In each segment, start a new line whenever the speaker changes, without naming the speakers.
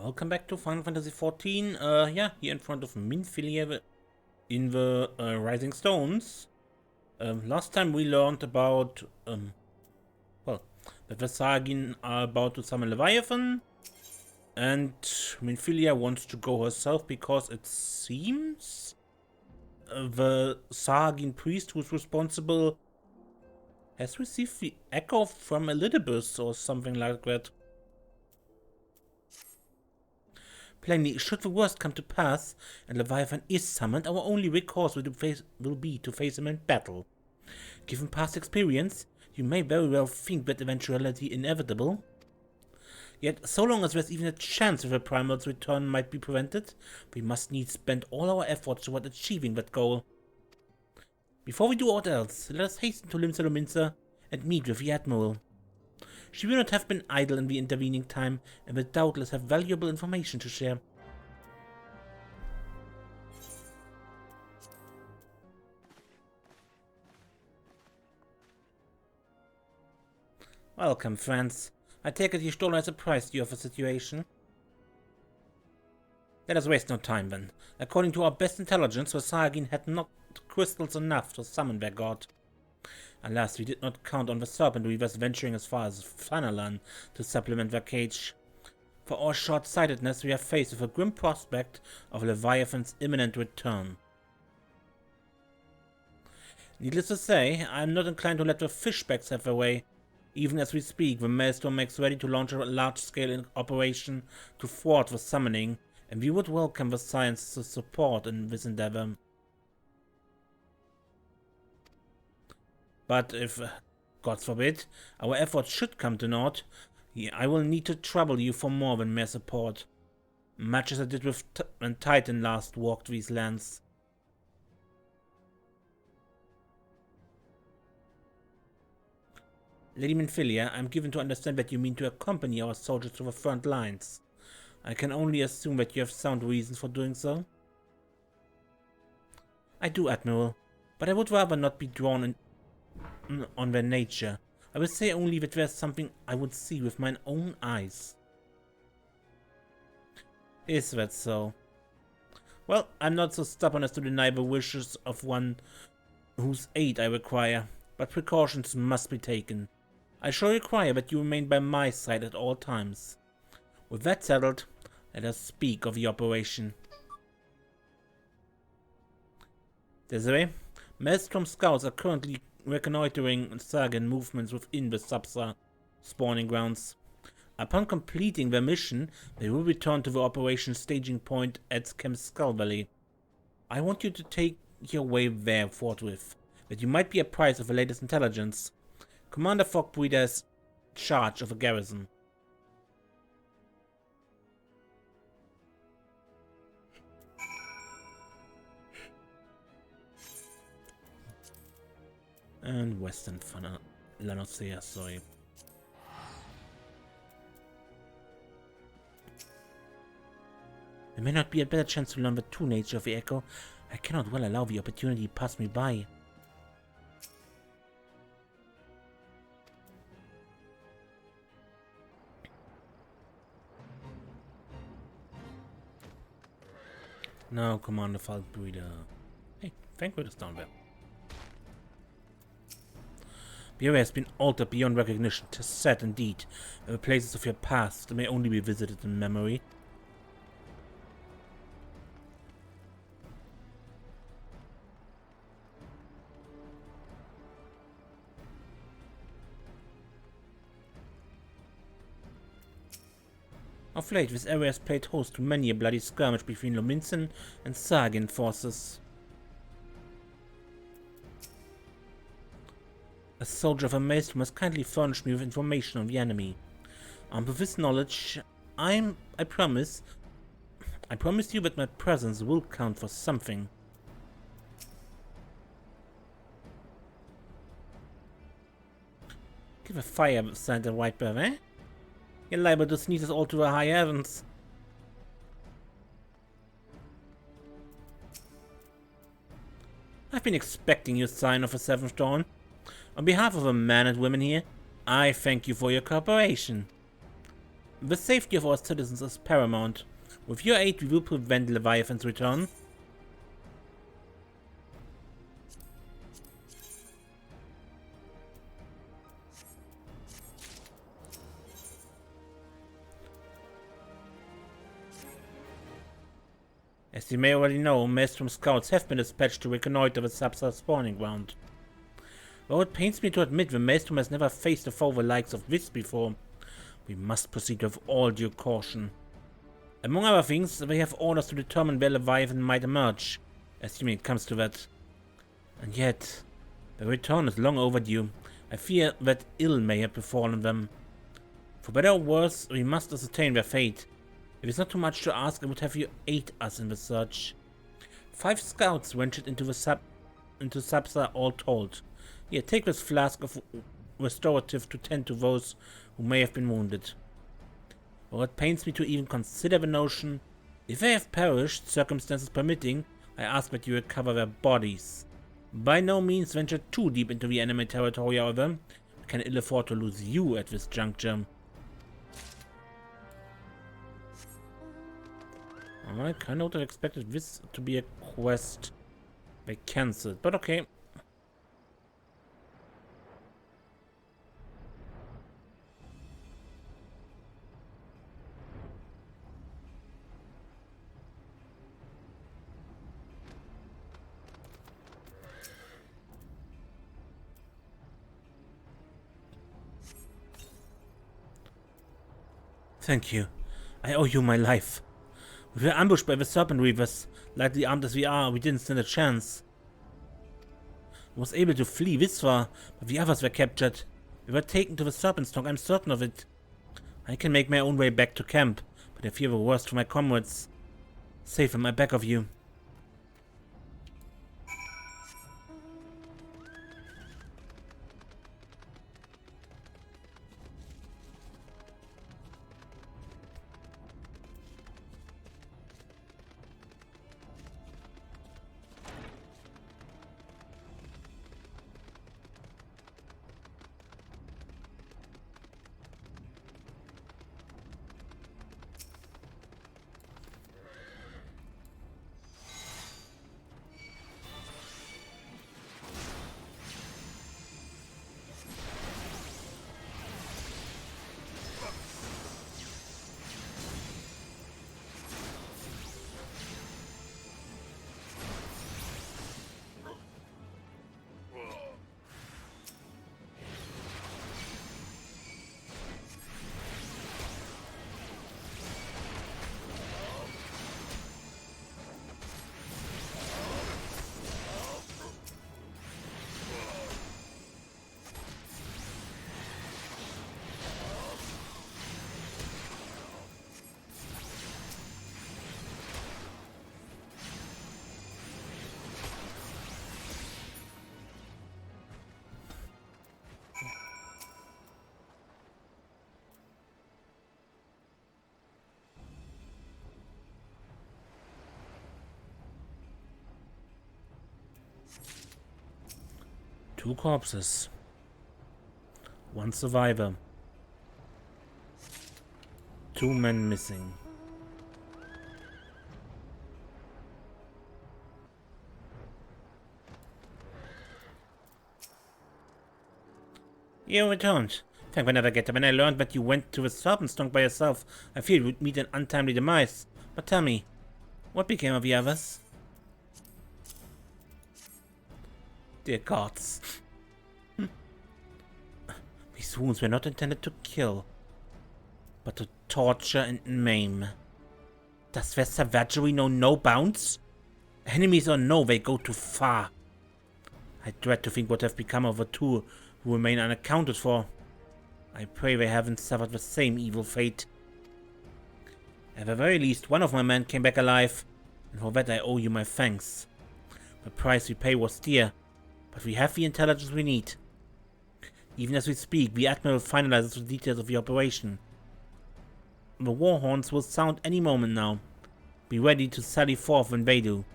Welcome back to Final Fantasy XIV. Yeah, here in front of Minfilia in the Rising Stones. Last time we learned about, well, that the Sahagin are about to summon Leviathan, and Minfilia wants to go herself because it seems the Sahagin priest who's responsible has received the echo from Elidibus or something like that. Plainly, should the worst come to pass, and Leviathan is summoned, our only recourse will be to face him in battle. Given past experience, you may very well think that eventuality inevitable. Yet, so long as there's even a chance of a primal's return might be prevented, we must needs spend all our efforts toward achieving that goal. Before we do aught else, let us hasten to Limsa and meet with the Admiral. She will not have been idle in the intervening time, and will doubtless have valuable information to share. Welcome, friends. I take it you stole as a prize of the situation. Let us waste no time, then. According to our best intelligence, the Sahagin had not crystals enough to summon their god. Alas, we did not count on the serpent weavers venturing as far as Fanalan to supplement their cage. For our short-sightedness, we are faced with a grim prospect of Leviathan's imminent return. Needless to say, I am not inclined to let the fishbacks have their way. Even as we speak, the Maelstrom makes ready to launch a large-scale operation to thwart the summoning, and we would welcome the science's support in this endeavor. But if, God forbid, our efforts should come to naught, I will need to trouble you for more than mere support. Much as I did when Titan last walked these lands. Lady Minfilia, I am given to understand that you mean to accompany our soldiers to the front lines. I can only assume that you have sound reasons for doing so. I do, Admiral, but I would rather not be drawn on their nature. I will say only that there's something I would see with mine own eyes. Is that so? Well, I'm not so stubborn as to deny the wishes of one whose aid I require, but precautions must be taken. I shall require that you remain by my side at all times. With that settled, let us speak of the operation. Desiree, Maelstrom scouts are currently reconnoitering Sahagin movements within the Subsa spawning grounds. Upon completing their mission, they will return to the operation staging point at Camp Skull Valley. I want you to take your way there forthwith, that you might be apprised of the latest intelligence. Commander Fogbreeder has charge of a garrison. And Western Lanocea, sorry. There may not be a better chance to learn the true nature of the echo. I cannot well allow the opportunity to pass me by. No, Commander Fogbreeder. Hey, Vanquid is down there. The area has been altered beyond recognition. 'Tis sad indeed. The places of your past may only be visited in memory. Of late, this area has played host to many a bloody skirmish between Lominsan and Sahagin forces. A soldier of a Maelstrom has kindly furnished me with information on the enemy. Armed with this knowledge, I promise you that my presence will count for something. Give a fire sign the white bear, eh? You're liable to sneeze us all to the high heavens. I've been expecting your sign of a seventh dawn. On behalf of the men and women here, I thank you for your cooperation. The safety of our citizens is paramount. With your aid, we will prevent Leviathan's return. As you may already know, Maelstrom scouts have been dispatched to reconnoiter the Substar spawning ground. Though it pains me to admit the Maelstrom has never faced a foe the likes of this before, we must proceed with all due caution. Among other things, they have orders to determine where Leviathan might emerge, assuming it comes to that. And yet, their return is long overdue. I fear that ill may have befallen them. For better or worse, we must ascertain their fate. If it's not too much to ask, I would have you aid us in the search. 5 scouts ventured into Substar all told. Here, take this flask of restorative to tend to those who may have been wounded. Or it pains me to even consider the notion. If they have perished, circumstances permitting, I ask that you recover their bodies. By no means venture too deep into the enemy territory, however. We can ill afford to lose you at this juncture. I kind of expected this to be a quest they cancelled, but okay. Thank you. I owe you my life. We were ambushed by the Serpent Reavers. Lightly armed as we are, we didn't stand a chance. I was able to flee this far, but the others were captured. We were taken to the Serpent Stalk, I'm certain of it. I can make my own way back to camp, but I fear the worst for my comrades. Save them, I beg of you. Two corpses. One survivor. 2 men missing. You returned. Thank my navigator. When I learned that you went to the Serpent Stalk by yourself, I feared you would meet an untimely demise. But tell me, what became of the others? Dear gods. These wounds were not intended to kill, but to torture and maim. Does their savagery know no bounds? Enemies or no, they go too far. I dread to think what have become of the 2 who remain unaccounted for. I pray they haven't suffered the same evil fate. At the very least, one of my men came back alive, and for that I owe you my thanks. The price we pay was dear, but we have the intelligence we need. Even as we speak, the Admiral finalizes the details of the operation. The war horns will sound any moment now. Be ready to sally forth when they do.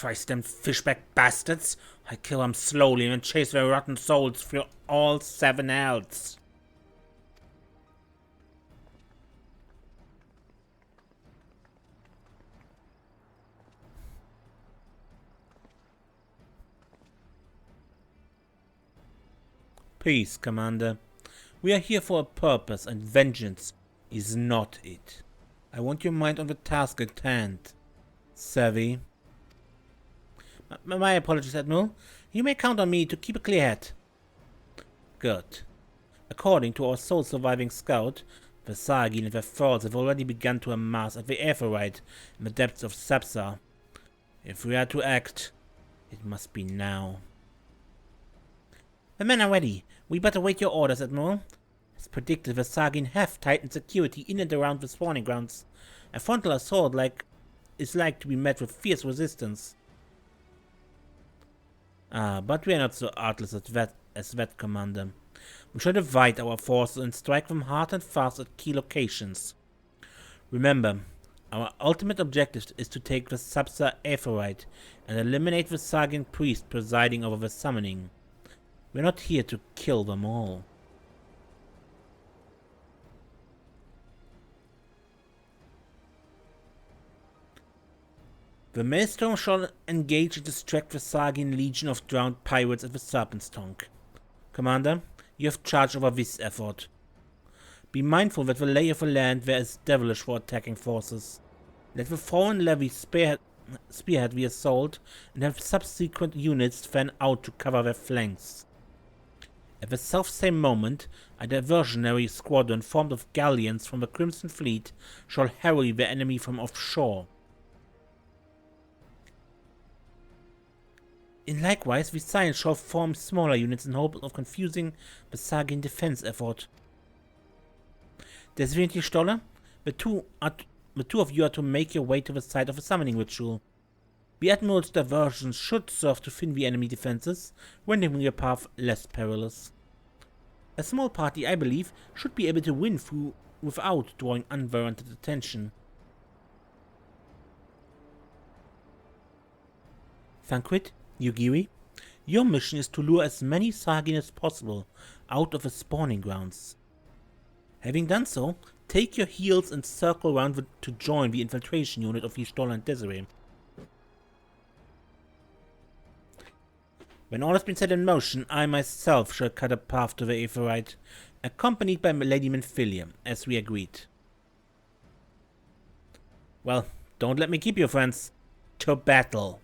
Sacrifice them fishback bastards. I kill them slowly and chase their rotten souls through all 7 hells. Peace, Commander. We are here for a purpose, and vengeance is not it. I want your mind on the task at hand. Savvy? My apologies, Admiral. You may count on me to keep a clear head. Good. According to our sole surviving scout, the Sahagin and their thralls have already begun to amass at the Aetheryte in the depths of Sapsar. If we are to act, it must be now. The men are ready. We but await your orders, Admiral. As predicted, the Sahagin have tightened security in and around the spawning grounds. A frontal assault is like to be met with fierce resistance. But we are not so artless as that, Commander. We shall divide our forces and strike them hard and fast at key locations. Remember, our ultimate objective is to take the Sapsar Aetheryte and eliminate the Sahagin priest presiding over the summoning. We're not here to kill them all. The Maelstrom shall engage and distract the Sahagin legion of drowned pirates at the Serpent's Tongue. Commander, you have charge over this effort. Be mindful that the lay of the land there is devilish for attacking forces. Let the foreign levy spearhead the assault and have subsequent units fan out to cover their flanks. At the self-same moment, a diversionary squadron formed of galleons from the Crimson Fleet shall harry the enemy from offshore. In likewise, the Science shall form smaller units in hope of confusing the Sahagin defense effort. Deswegen Stoller, the two of you are to make your way to the site of the summoning ritual. The Admiral's diversions should serve to thin the enemy defenses, rendering your path less perilous. A small party, I believe, should be able to win through without drawing unwarranted attention. Thanquid, Yugiri, your mission is to lure as many Sahagin as possible out of the spawning grounds. Having done so, take your heels and circle around to join the infiltration unit of Y'shtola and Desiree. When all has been set in motion, I myself shall cut a path to the Aetheryte, accompanied by Lady Minfilia, as we agreed. Well, don't let me keep you, friends. To battle.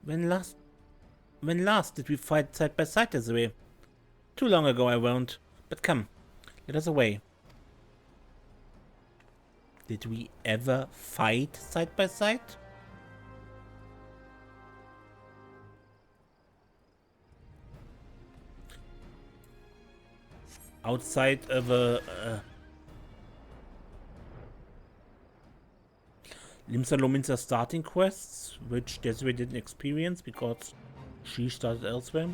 When last did we fight side by side, Desiree? Too long ago, I won't. But come, let us away. Did we ever fight side by side? Outside of a Limsa Lominsa starting quests, which Desiree didn't experience because she started elsewhere.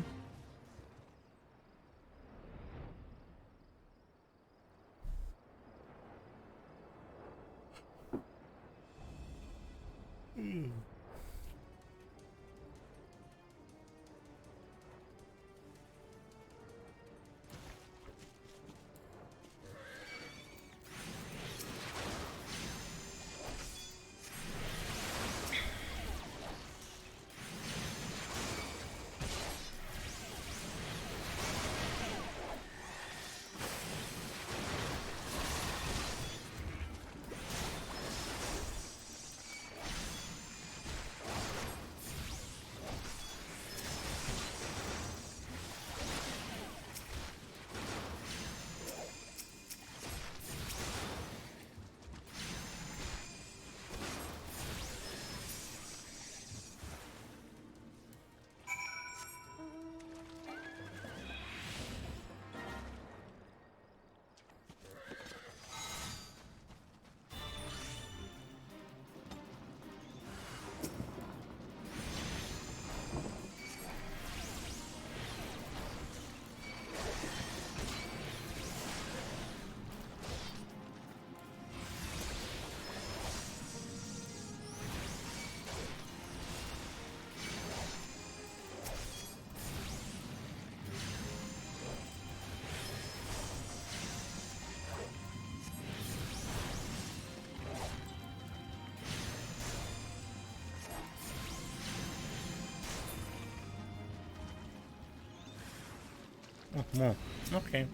Oh, more. Okay.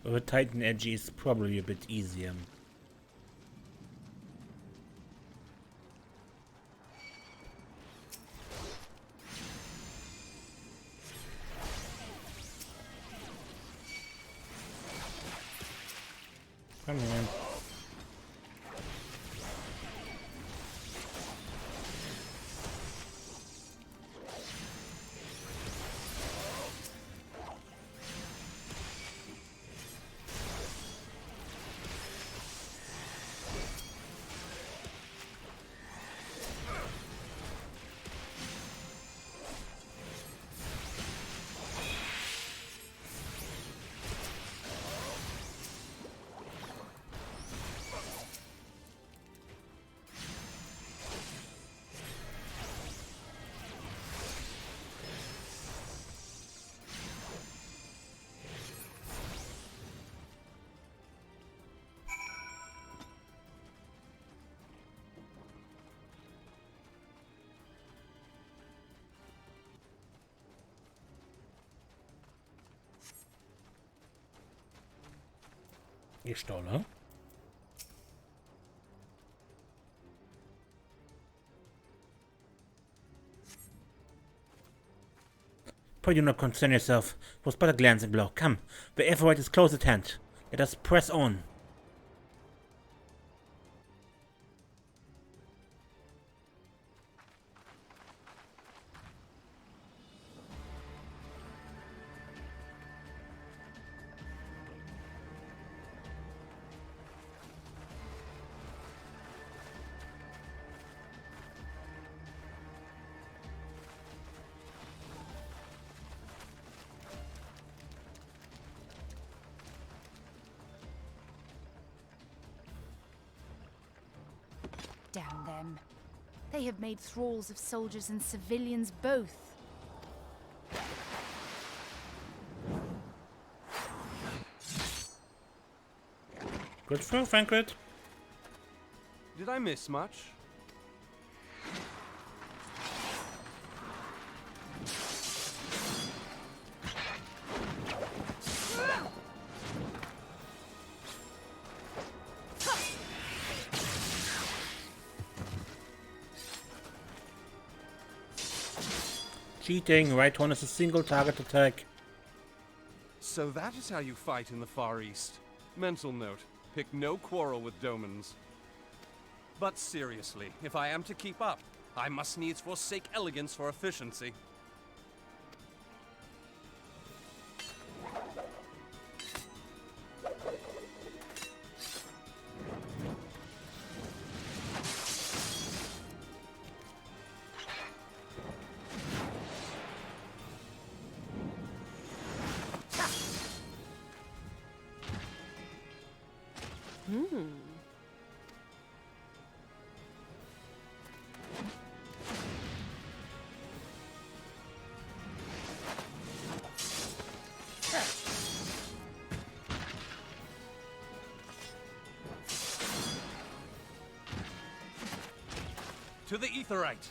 With Titan Edge is probably a bit easier. Come here. Gestohlen. But do not concern yourself. It was but a glancing blow. Come, the Everett is close at hand. Let us press on.
Damn them. They have made thralls of soldiers and civilians both.
Good throw, Frankfurt.
Did I miss much?
Cheating. Right one is a single target attack.
So that is how you fight in the Far East. Mental note, pick no quarrel with Domans. But seriously, if I am to keep up, I must needs forsake elegance for efficiency. To the Aetheryte!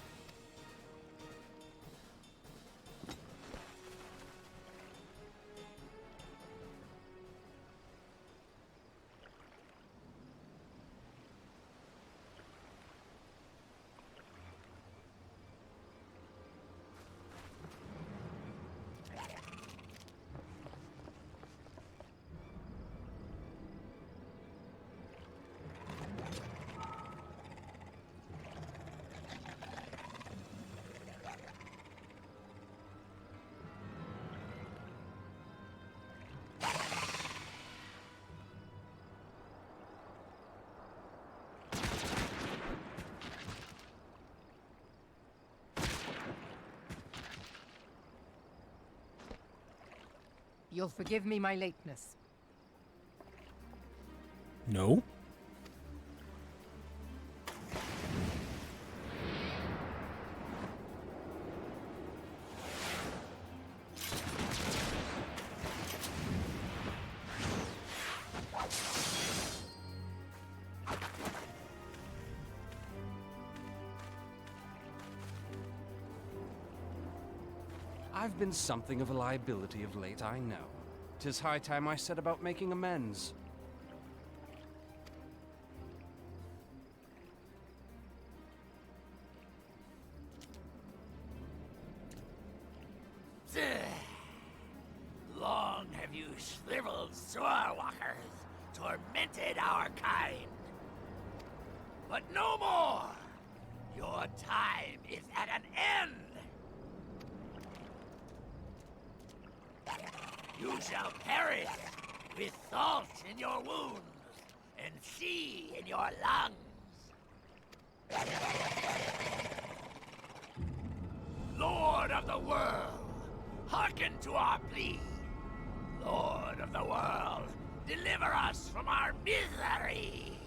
You'll forgive me my lateness.
No.
I've been something of a liability of late, I know. 'Tis high time I set about making amends.
Long have you shriveled swordwalkers tormented our kind. But no more! Your time is at an end! You shall perish with salt in your wounds and sea in your lungs. Lord of the world, hearken to our plea. Lord of the world, deliver us from our misery!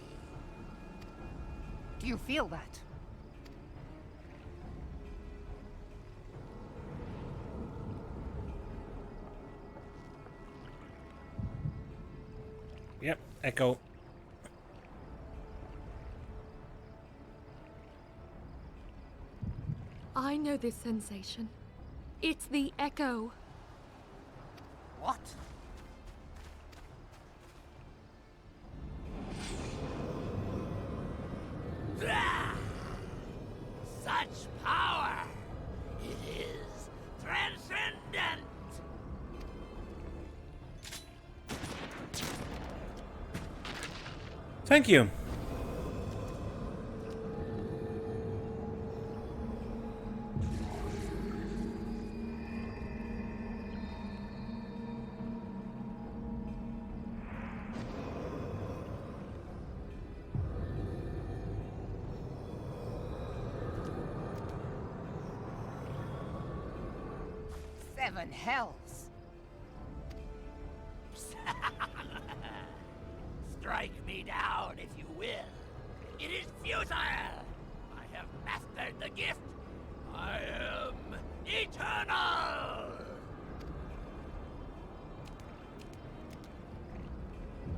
Do you feel that?
Yep, echo.
I know this sensation. It's the echo.
What? Ah! Such power! It is transcendent!
Thank you.
Seven hells.
Strike me down if you will. It is futile! I have mastered the gift. I am eternal!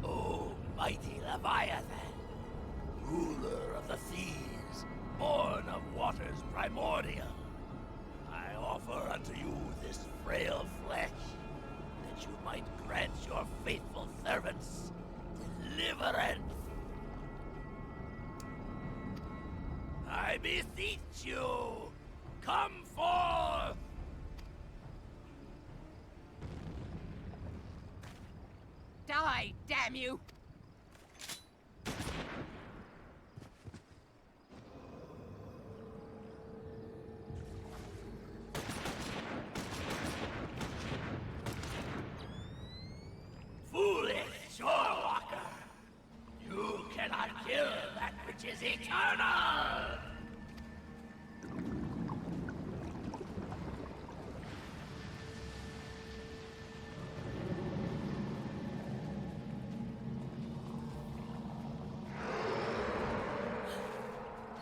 O mighty Leviathan, ruler of the seas, born of waters primordial, I offer unto you this frail flesh, that you might grant your faithful servants deliverance. I beseech you, come forth!
Die, damn you!
Foolish shorewalker! You cannot kill that which is eternal!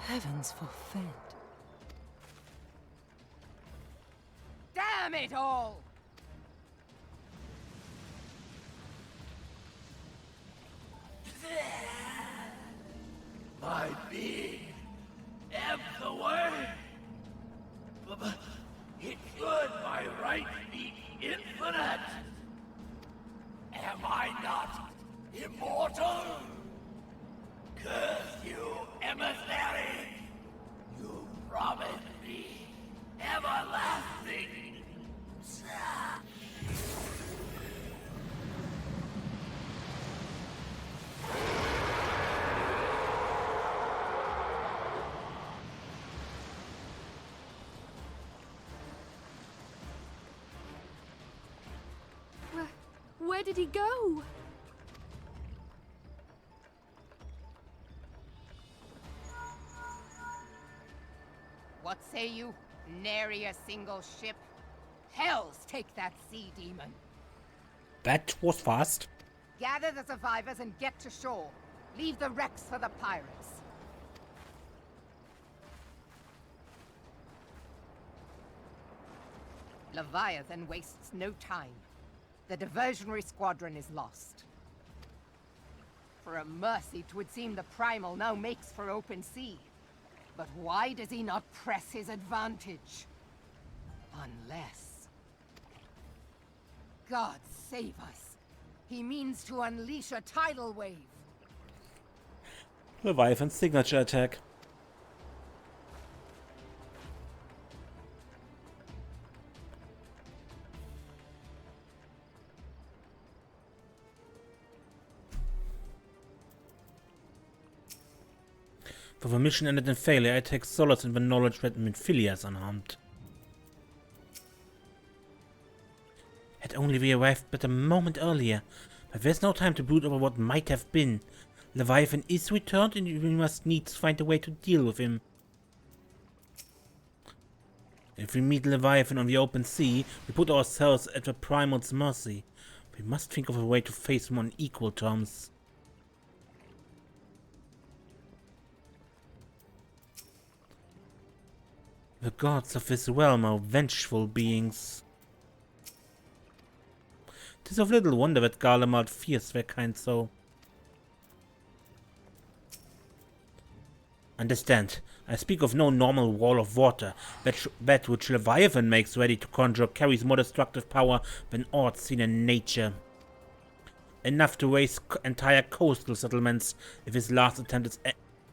Heavens forfend.
Damn it all!
My being ebbs away. But it should by right be infinite. Am I not immortal? Curse you, emissary! You promised me everlasting.
Where did he go?
What say you? Nary a single ship? Hells take that sea demon.
That was fast.
Gather the survivors and get to shore. Leave the wrecks for the pirates. Leviathan wastes no time. The diversionary squadron is lost. For a mercy, 'twould seem the Primal now makes for open sea. But why does he not press his advantage? Unless... God save us. He means to unleash a tidal wave.
Leviathan's signature attack. Though the mission ended in failure, I take solace in the knowledge that Minfilia is unharmed. Had only we arrived but a moment earlier, but there's no time to brood over what might have been. Leviathan is returned and we must needs find a way to deal with him. If we meet Leviathan on the open sea, we put ourselves at the Primal's mercy. We must think of a way to face him on equal terms. The gods of this realm are vengeful beings. 'Tis of little wonder that Garlemald fears their kind so. Understand, I speak of no normal wall of water. That which Leviathan makes ready to conjure carries more destructive power than aught seen in nature. Enough to raise entire coastal settlements if his last attempt is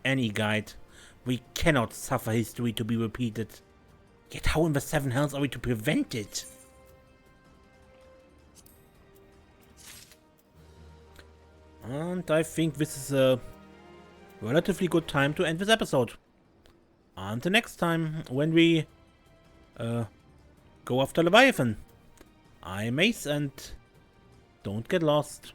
any guide. We cannot suffer history to be repeated. Yet how in the seven hells are we to prevent it? And I think this is a relatively good time to end this episode. Until next time, when we go after Leviathan. I'm Ace, and don't get lost.